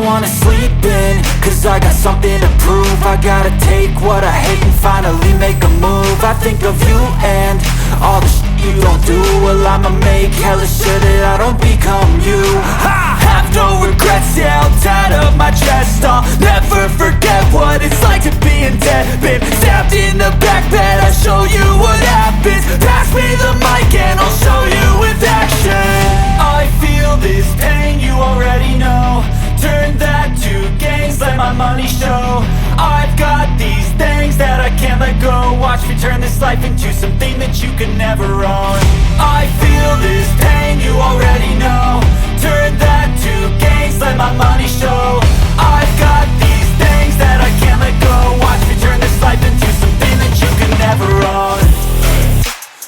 wanna sleep in, cause I got something to prove. I gotta take what I hate and finally make a move. I think of you and all the shit you don't do. Well, I'ma make hella sure that I don't become you. I have no regrets, yeah, I'll tie up my chest. I'll never forget what it's like to be in debt. Been stabbed in the back bed, I'll show you what happens. Pass me the mic and I'll show you with action. I feel this pain, you already know. Turn that to gains, let my money show. I've got these things that I can't let go. Watch me turn this life into something that you can never own. I feel this pain, you already know. Turn that to gains, let my money show. I've got these things that I can't let go. Watch me turn this life into something that you can never own.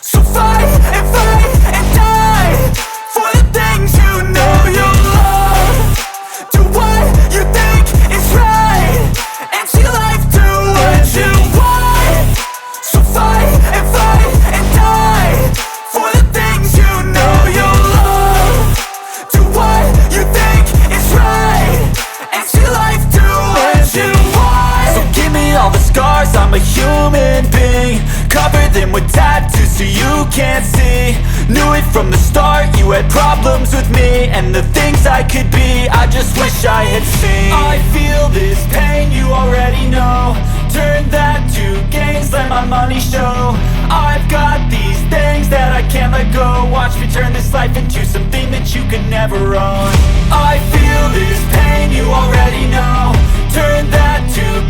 So fight and die for the things you know you love. Do what you think is right and see life do what you want. So fight and die for the things you know you love. Do what you think is right and see life do what you want. So give me all the scars, I'm a human being. Cover them with tattoos so you can't see. Knew it from the start, you had problems with me and the things I could be, I just wish I had seen. I feel this pain, you already know. Turn that to gains, let my money show. I've got these things that I can't let go. Watch me turn this life into something that you could never own. I feel this pain, you already know. Turn that to